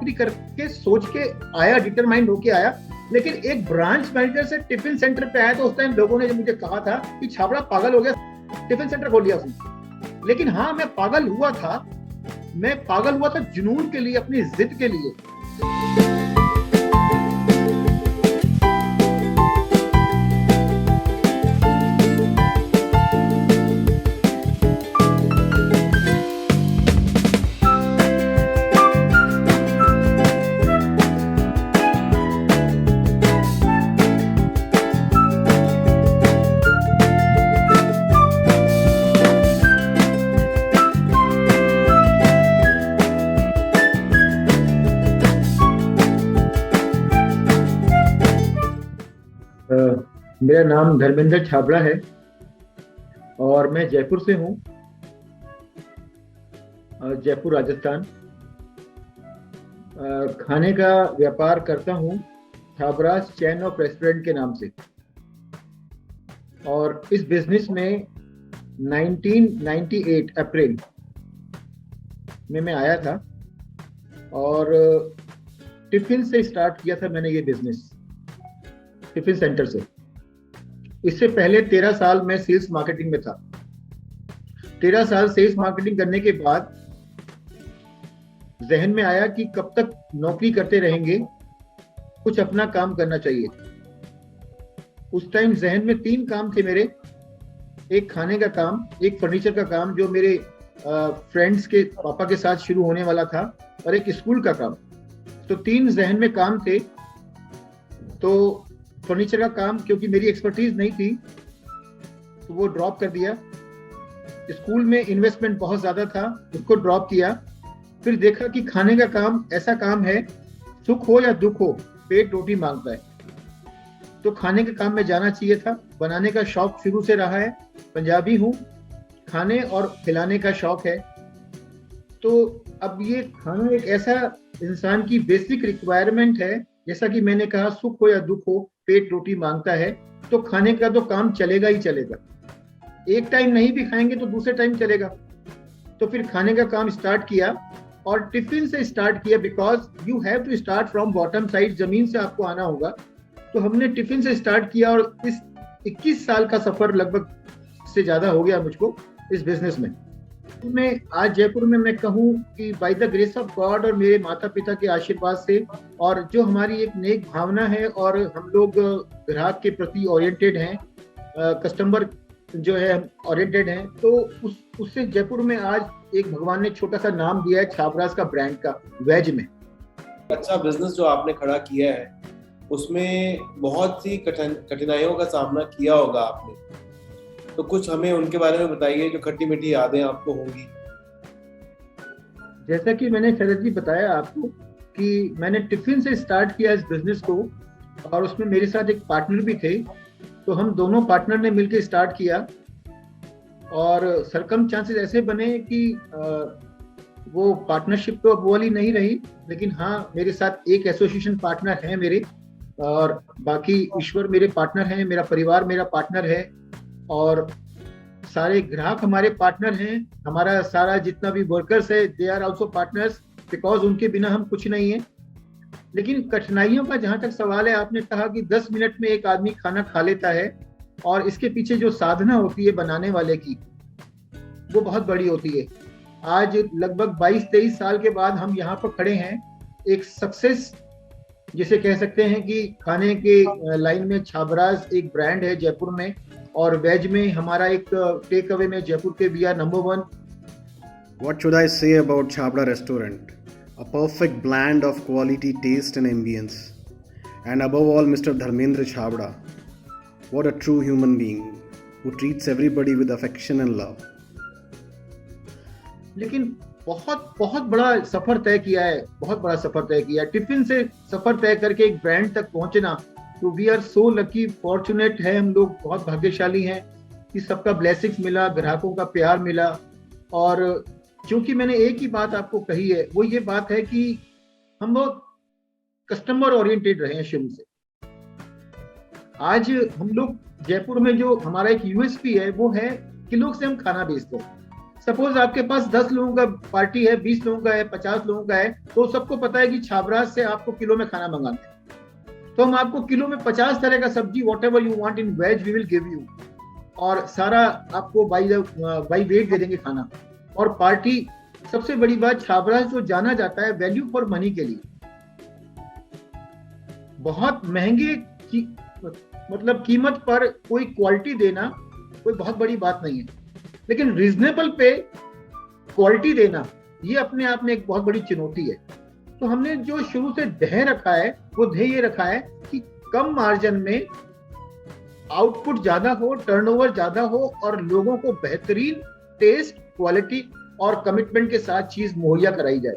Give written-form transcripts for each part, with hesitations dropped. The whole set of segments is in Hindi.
नौकरी करके सोच के आया, डिटरमाइंड होके आया, लेकिन एक ब्रांच मैनेजर से टिफिन सेंटर पे आया तो उस टाइम लोगों ने जब मुझे कहा था कि छाबड़ा पागल हो गया, टिफिन सेंटर खोल लिया उसने। लेकिन हाँ, मैं पागल हुआ था जुनून के लिए, अपनी जिद के लिए। मेरा नाम धर्मेंद्र छाबड़ा है और मैं जयपुर से हूँ, जयपुर राजस्थान। खाने का व्यापार करता हूँ छाबड़ास चैन ऑफ रेस्टोरेंट के नाम से। और इस बिजनेस में 1998 अप्रैल में मैं आया था और टिफिन से स्टार्ट किया था मैंने ये बिजनेस, टिफिन सेंटर से। इससे पहले 13 साल मैं सेल्स मार्केटिंग में था। 13 साल सेल्स मार्केटिंग करने के बाद जहन में आया कि कब तक नौकरी करते रहेंगे, कुछ अपना काम करना चाहिए। उस टाइम जहन में 3 काम थे मेरे, एक खाने का काम, एक फर्नीचर का काम जो मेरे फ्रेंड्स के पापा के साथ शुरू होने वाला था, और एक स्कूल का काम। तो 3 जहन में काम थे। तो फर्नीचर का काम क्योंकि मेरी एक्सपर्टीज नहीं थी तो वो ड्रॉप कर दिया। स्कूल में इन्वेस्टमेंट बहुत ज्यादा था, उसको ड्रॉप किया। फिर देखा कि खाने का काम ऐसा काम है, सुख हो या दुख हो, पेट रोटी मांगता है। तो खाने के काम में जाना चाहिए था। बनाने का शौक शुरू से रहा है, पंजाबी हूँ, खाने और खिलाने का शौक है। तो अब ये खाना एक ऐसा इंसान की बेसिक रिक्वायरमेंट है, जैसा कि मैंने कहा, सुख हो या दुख हो, पेट रोटी मांगता है। तो खाने का तो काम चलेगा ही चलेगा। एक टाइम नहीं भी खाएंगे तो दूसरे टाइम चलेगा। तो फिर खाने का काम स्टार्ट किया और टिफिन से स्टार्ट किया, because you have to start from bottom side, जमीन से आपको आना होगा। तो हमने टिफिन से स्टार्ट किया और इस 21 साल का सफर लगभग से ज्यादा हो गया मुझको इस बिजनेस में। मैं आज जयपुर में मैं कहूँ कि by the grace of God और मेरे माता पिता के आशीर्वाद से, और जो हमारी एक नेक भावना है और हम लोग ग्राहक के प्रति ओरिएंटेड हैं, कस्टमर जो है ओरिएंटेड हैं, तो उससे जयपुर में आज एक भगवान ने छोटा सा नाम दिया है छाबड़ास का ब्रांड का, वेज में। अच्छा बिजनेस जो आपने खड़ा किया है उसमें बहुत सी कठिनाइयों का सामना किया होगा आपने, तो कुछ हमें उनके बारे में बताइए जो खट्टी मीठी यादें आपको होंगी। जैसा कि मैंने शरद जी बताया आपको कि मैंने टिफिन से स्टार्ट किया इस बिजनेस को, और उसमें मेरे साथ एक पार्टनर भी थे। तो हम दोनों पार्टनर ने मिलकर स्टार्ट किया और सरकमस्टांसेस ऐसे बने कि वो पार्टनरशिप तो अब वाली नहीं रही, लेकिन हाँ, मेरे साथ एक एसोसिएशन पार्टनर है मेरे, और बाकी ईश्वर मेरे पार्टनर हैं, मेरा परिवार मेरा पार्टनर है, और सारे ग्राहक हमारे पार्टनर हैं। हमारा सारा जितना भी वर्कर्स है, they are also partners, because उनके बिना हम कुछ नहीं है। लेकिन कठिनाइयों का जहां तक सवाल है, आपने कहा कि 10 मिनट में एक आदमी खाना खा लेता है, और इसके पीछे जो साधना होती है बनाने वाले की, वो बहुत बड़ी होती है। आज लगभग 22-23 साल के बाद हम यहाँ पर खड़े हैं, एक सक्सेस जिसे कह सकते हैं कि खाने के लाइन में छाबड़ास एक ब्रांड है जयपुर में, और वेज में हमारा एक टेक अवे में जयपुर के we are number 1। What should I say about Chhabda Restaurant? A perfect blend of quality, taste and ambience. And above all, Mr. Dharmendra Chhabda. What a true human being who treats everybody with affection and love. लेकिन बहुत बहुत बड़ा सफर तय किया है, बहुत बड़ा सफर तय किया है। टिफिन से सफर तय करके एक ब्रांड तक पहुंचना, तो we are so lucky, fortunate है हम लोग, बहुत भाग्यशाली हैं कि सबका ब्लेसिंग्स मिला, ग्राहकों का प्यार मिला। और क्योंकि मैंने एक ही बात आपको कही है, वो ये बात है कि हम लोग कस्टमर ओरिएंटेड रहे हैं शुरू से। आज हम लोग जयपुर में जो हमारा एक यूएसपी है वो है कि लोग से हम खाना बेचते हैं। सपोज आपके पास 10 लोगों का पार्टी है, 20 लोगों का है, 50 लोगों का है, तो सबको पता है कि छाबराज से आपको किलो में खाना मंगाना है, तो हम आपको किलो में 50 तरह का सब्जी, whatever you want in veg, we will give you, और सारा आपको बाई वेट दे देंगे खाना। और पार्टी, सबसे बड़ी बात, छाबराज जो जाना जाता है वैल्यू फॉर मनी के लिए, बहुत महंगे की मतलब कीमत पर कोई क्वालिटी देना कोई बहुत बड़ी बात नहीं है, लेकिन रीजनेबल पे क्वालिटी देना ये अपने आप में एक बहुत बड़ी चुनौती है। तो हमने जो शुरू से ध्येय रखा है वो ध्येय ये रखा है कि कम मार्जिन में आउटपुट ज्यादा हो, टर्नओवर ज्यादा हो और लोगों को बेहतरीन टेस्ट, क्वालिटी और कमिटमेंट के साथ चीज मुहैया कराई जाए,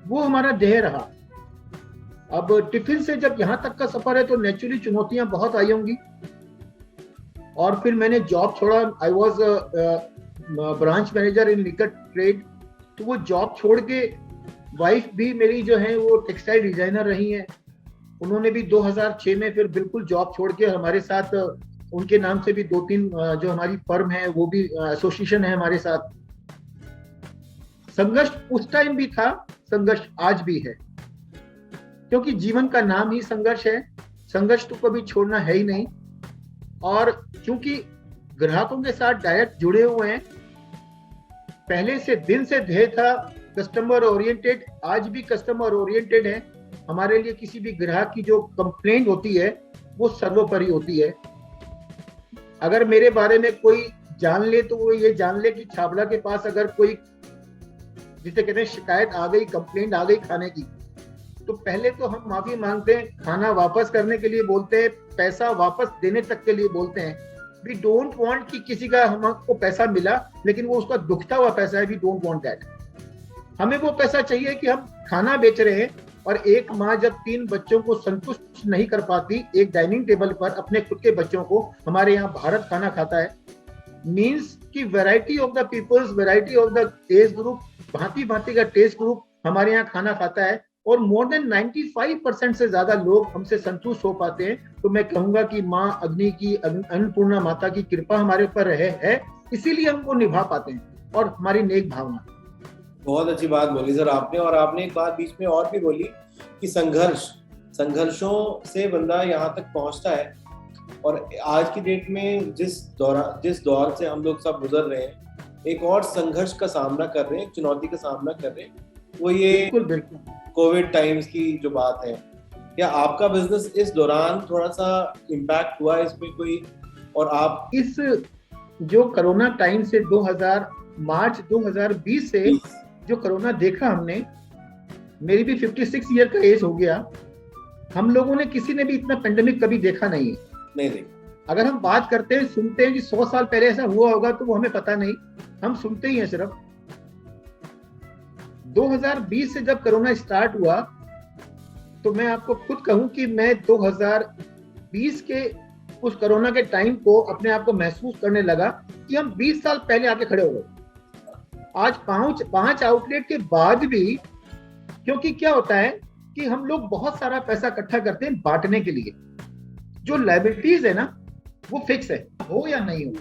वो हमारा ध्येय रहा। अब टिफिन से जब यहां तक का सफर है तो नेचुरली चुनौतियां बहुत आई होंगी, और फिर मैंने जॉब छोड़ा। I was branch manager in liquor trade, तो वो जॉब छोड़ के, वाइफ भी मेरी जो है वो टेक्सटाइल डिजाइनर रही हैं, उन्होंने भी 2006 में फिर बिल्कुल जॉब छोड़ के हमारे साथ, उनके नाम से भी 2-3 जो हमारी फर्म है वो भी एसोसिएशन है हमारे साथ। संघर्ष उस टाइम भी था, संघर्ष आज भी है, क्योंकि जीवन का नाम ही संघर्ष है, संघर्ष तो कभी छोड़ना है ही नहीं। और क्योंकि ग्राहकों के साथ डायरेक्ट जुड़े हुए हैं, पहले से दिन से ध्येय था कस्टमर ओरिएंटेड, आज भी कस्टमर ओरिएंटेड है। हमारे लिए किसी भी ग्राहक की जो कंप्लेंट होती है वो सर्वोपरि होती है। अगर मेरे बारे में कोई जान ले तो वो ये जान ले कि छाबड़ा के पास अगर कोई, जिसे कहते हैं शिकायत आ गई, कंप्लेंट आ गई खाने की, तो पहले तो हम माफी मांगते हैं, खाना वापस करने के लिए बोलते हैं, पैसा वापस देने तक के लिए बोलते हैं। वी डोंट वांट कि किसी का हमको पैसा मिला लेकिन वो उसका दुखता हुआ पैसा है, वी डोंट वांट दैट। हमें वो पैसा चाहिए कि हम खाना बेच रहे हैं, और एक माँ जब 3 बच्चों को संतुष्ट नहीं कर पाती एक डाइनिंग टेबल पर अपने खुद के बच्चों को, हमारे यहाँ भारत खाना खाता है, मीन्स कि variety of the peoples, variety of the age group, भांति भांति का टेस्ट ग्रुप हमारे यहाँ खाना खाता है, और मोर देन 95% से ज्यादा लोग हमसे संतुष्ट हो पाते हैं। तो मैं कहूंगा कि माँ अग्नि की, अन्नपूर्णा माता की कृपा हमारे ऊपर है, इसीलिए हम वो निभा पाते हैं, और हमारी नेक भावना। बहुत अच्छी बात बोली सर आपने, और आपने एक बात बीच में और भी बोली कि संघर्षों से बंदा यहाँ तक पहुंचता है। और आज की डेट में जिस दौर से हम लोग सब गुजर रहे हैं, एक और संघर्ष का सामना कर रहे हैं, चुनौती का सामना कर रहे हैं, वो ये बिल्कुल कोविड टाइम्स की जो बात है। क्या आपका बिजनेस इस दौरान थोड़ा सा इम्पैक्ट हुआ इसमें कोई? और आप इस जो कोरोना टाइम से मार्च 2020 से जो कोरोना देखा हमने, मेरी भी 56 ईयर का एज हो गया, हम लोगों ने किसी ने भी इतना पेंडेमिक कभी देखा नहीं है। नहीं देखा। अगर हम बात करते हैं, सुनते हैं कि 100 साल पहले ऐसा हुआ होगा, तो वो हमें पता नहीं, हम सुनते ही हैं सिर्फ। 2020 से जब कोरोना स्टार्ट हुआ तो मैं आपको खुद कहूं कि मैं 2020 के उस कोरोना के टाइम को अपने आप को महसूस करने लगा कि हम 20 साल पहले आके खड़े हो गए। आज 5 आउटलेट के बाद भी, क्योंकि क्या होता है कि हम लोग बहुत सारा पैसा इकट्ठा करते हैं बांटने के लिए, जो लायबिलिटीज है ना वो फिक्स है, हो या नहीं हो।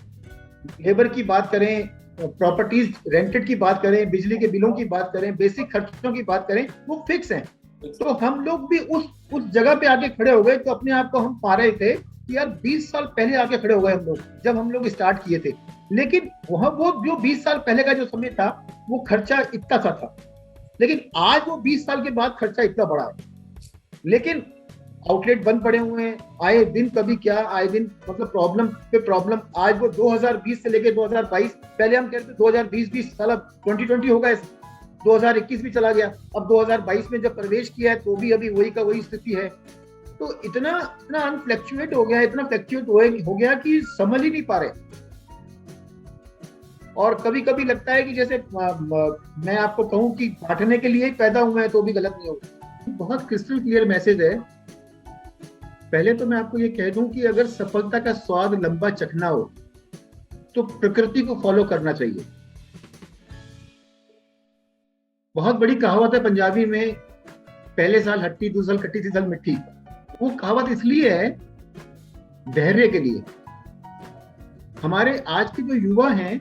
लेबर की बात करें, प्रॉपर्टीज रेंटेड की बात करें, बिजली के बिलों की बात करें, बेसिक खर्चों की बात करें, वो फिक्स हैं। तो हम लोग भी उस जगह पे आके खड़े हो गए। तो अपने आप को हम पा रहे थे कि यार 20 साल पहले आके खड़े हो गए हम लोग, जब हम लोग स्टार्ट किए थे। लेकिन वहां वो जो 20 साल पहले का जो समय था वो खर्चा इतना सा था, लेकिन आज वो 20 साल के बाद खर्चा इतना बड़ा है। लेकिन आउटलेट बंद पड़े हुए हैं, आए दिन कभी क्या, आए दिन मतलब प्रॉब्लम पे प्रॉब्लम। आज वो 2020 से लेके 2022, पहले हम कहते 2020 भी साला 2020 हो गया, 2021 भी चला गया, अब 2022 में जब प्रवेश किया है तो भी अभी वही का वही स्थिति है। तो इतना अनफ्लैक्चुएट हो गया, इतना फ्लैक्चुएट हो गया कि समझ ही नहीं पा रहे। और कभी कभी लगता है कि जैसे मैं आपको कहूं कि बांटने के लिए ही पैदा हुए हैं तो भी गलत नहीं होगा। बहुत क्रिस्टल क्लियर मैसेज है। पहले तो मैं आपको ये कह दूं कि अगर सफलता का स्वाद लंबा चखना हो तो प्रकृति को फॉलो करना चाहिए। बहुत बड़ी कहावत है पंजाबी में, पहले साल हट्टी दूसरे साल खट्टी तीसरे साल मिट्टी। वो कहावत इसलिए है धैर्य के लिए। हमारे आज के जो युवा हैं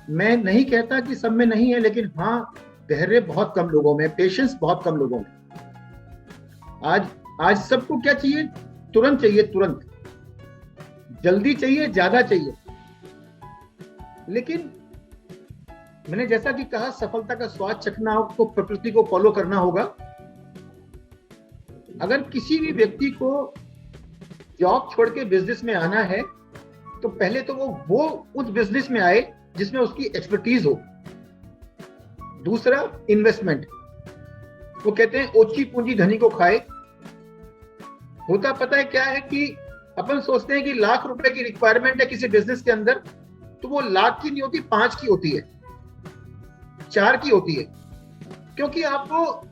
मैं नहीं कहता कि सब में नहीं है, लेकिन हाँ, धैर्य बहुत कम लोगों में, पेशेंस बहुत कम लोगों में। आज सबको क्या चाहिए? तुरंत चाहिए, तुरंत, जल्दी चाहिए, ज्यादा चाहिए। लेकिन मैंने जैसा कि कहा, सफलता का स्वाद चखना हो तो प्रकृति को फॉलो करना होगा। अगर किसी भी व्यक्ति को जॉब छोड़ के बिजनेस में आना है तो पहले तो वो उस बिजनेस में आए जिसमें उसकी एक्सपर्टीज हो। दूसरा, इन्वेस्टमेंट। वो कहते हैं ओछी पूंजी धनी को खाए। होता पता है क्या है कि अपन सोचते हैं कि लाख रुपए की रिक्वायरमेंट है किसी बिजनेस के अंदर, तो वो लाख की नहीं होती, 5 की होती है, 4 की होती है। क्योंकि आपको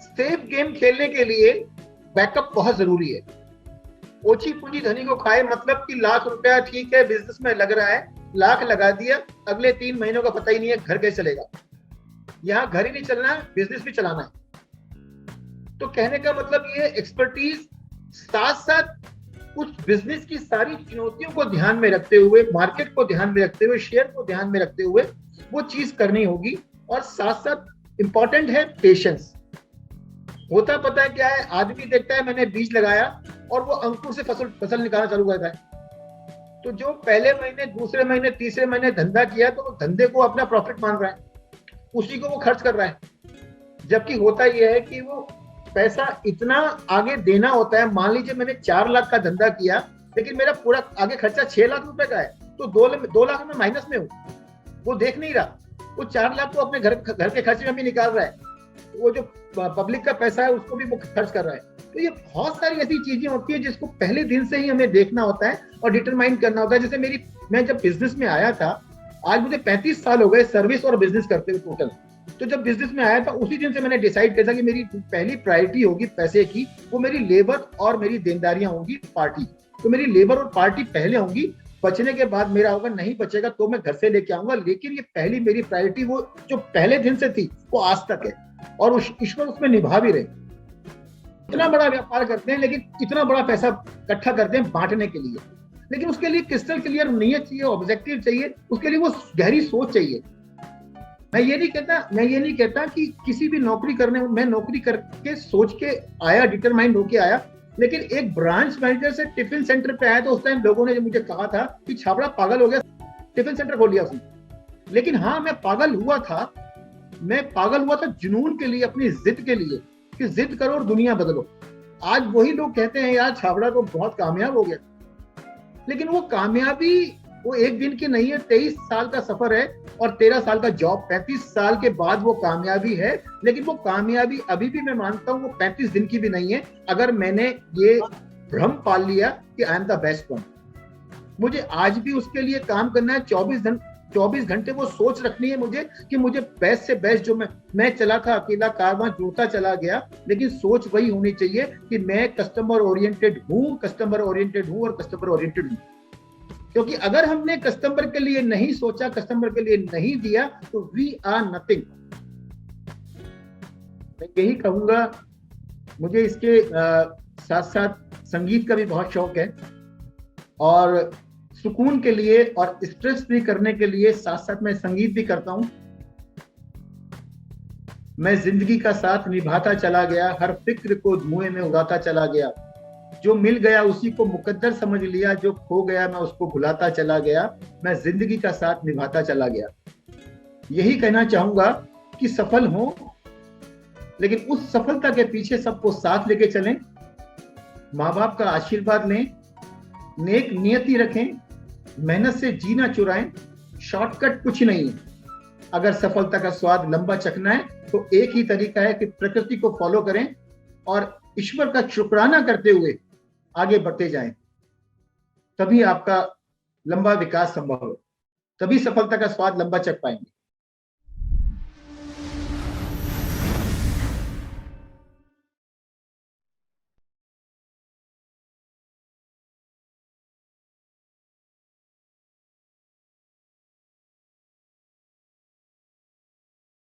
सेफ गेम खेलने के लिए बैकअप बहुत जरूरी है। ओछी पूंजी धनी को खाए मतलब कि लाख रुपया ठीक है बिजनेस में लग रहा है, लाख लगा दिया, अगले 3 महीनों का पता ही नहीं है घर कैसे चलेगा। यहाँ घर ही नहीं चलना है, बिजनेस भी चलाना है। तो कहने का मतलब ये एक्सपर्टीज, साथ साथ उस बिजनेस की सारी चुनौतियों को ध्यान में रखते हुए, मार्केट को ध्यान में रखते हुए, शेयर को ध्यान में रखते हुए वो चीज करनी होगी। और साथ साथ इंपॉर्टेंट है पेशेंस। होता पता है क्या है, आदमी देखता है मैंने बीज लगाया और वो अंकुर से फसल निकालना चालू करता है। तो जो पहले महीने, दूसरे महीने, तीसरे महीने धंधा किया तो वो धंधे को अपना प्रॉफिट मान रहा है, उसी को वो खर्च कर रहा है। जबकि होता यह है कि वो पैसा इतना आगे देना होता है। मान लीजिए मैंने 4 लाख का धंधा किया, लेकिन मेरा पूरा आगे खर्चा 6 लाख रुपए का है, तो 2 लाख में माइनस में हूँ। वो देख नहीं रहा, वो 4 लाख को अपने घर के खर्चे में भी निकाल रहा है, वो जो पब्लिक का पैसा है उसको भी वो खर्च कर रहा है। तो ये बहुत सारी ऐसी चीजें होती है जिसको पहले दिन से ही हमें देखना होता है और डिटरमाइन करना होता है। जैसे मैं जब बिजनेस में आया था, आज मुझे 35 साल हो गए सर्विस और बिजनेस करते हुए टोटल। तो जब बिजनेस में आया था उसी दिन से मैंने डिसाइड किया था कि मेरी पहली प्रायोरिटी होगी पैसे की, वो मेरी लेबर और मेरी देनदारियां होंगी, पार्टी। तो मेरी लेबर और पार्टी पहले होंगी, बचने के बाद मेरा होगा, नहीं बचेगा तो मैं घर से लेके आऊंगा। लेकिन ये पहली मेरी प्रायोरिटी वो जो पहले दिन से थी वो आज तक है, और ईश्वर उसमें निभा भी रहे। इतना बड़ा व्यापार करते हैं लेकिन इतना बड़ा पैसा इकट्ठा करते हैं बांटने के लिए, लेकिन उसके लिए क्रिस्टल क्लियर नीयत चाहिए, ऑब्जेक्टिव चाहिए, उसके लिए वो गहरी सोच चाहिए। मैं ये नहीं कहता कि किसी भी नौकरी करने, मैं नौकरी करके सोच के आया, डिटरमाइंड होके आया, लेकिन एक ब्रांच मैनेजर से टिफिन सेंटर पे आया तो उस टाइम लोगों ने मुझे कहा था कि छाबड़ा पागल हो गया, टिफिन सेंटर खोल लिया उसने। लेकिन हाँ, मैं पागल हुआ था जुनून के लिए, अपनी जिद के लिए, कि जिद करो और दुनिया बदलो। आज वही लोग कहते हैं यार छाबड़ा तो बहुत कामयाब हो गया, लेकिन वो कामयाबी वो एक दिन की नहीं है, 23 साल का सफर है और 13 साल का जॉब, 35 साल के बाद वो कामयाबी है। लेकिन वो कामयाबी अभी भी मैं मानता हूँ वो 35 दिन की भी नहीं है, अगर मैंने ये भ्रम पाल लिया कि I am the best one. मुझे आज भी उसके लिए काम करना है, 24 घंटे वो सोच रखनी है मुझे कि मुझे बेस्ट से बेस्ट, जो मैं चला था अकेला कारवां जुड़ता चला गया, लेकिन सोच वही होनी चाहिए कि मैं कस्टमर ओरिएंटेड हूँ और कस्टमर ओरिएंटेड हूँ। क्योंकि अगर हमने कस्टमर के लिए नहीं सोचा, कस्टमर के लिए नहीं दिया, तो वी आर नथिंग। मैं यही कहूंगा। मुझे इसके साथ साथ संगीत का भी बहुत शौक है, और सुकून के लिए और स्ट्रेस फ्री करने के लिए साथ साथ मैं संगीत भी करता हूं। मैं जिंदगी का साथ निभाता चला गया, हर फिक्र को धुएं में उड़ाता चला गया, जो मिल गया उसी को मुकद्दर समझ लिया, जो खो गया मैं उसको भुलाता चला गया, मैं जिंदगी का साथ निभाता चला गया। यही कहना चाहूंगा कि सफल हो, लेकिन उस सफलता के पीछे सबको साथ लेके चलें, माँ बाप का आशीर्वाद लें, नेक नियति रखें, मेहनत से जीना चुराएं। शॉर्टकट कुछ नहीं है। अगर सफलता का स्वाद लंबा चखना है तो एक ही तरीका है कि प्रकृति को फॉलो करें और ईश्वर का शुक्राना करते हुए आगे बढ़ते जाएं। तभी आपका लंबा विकास संभव है, तभी सफलता का स्वाद लंबा चख पाएंगे।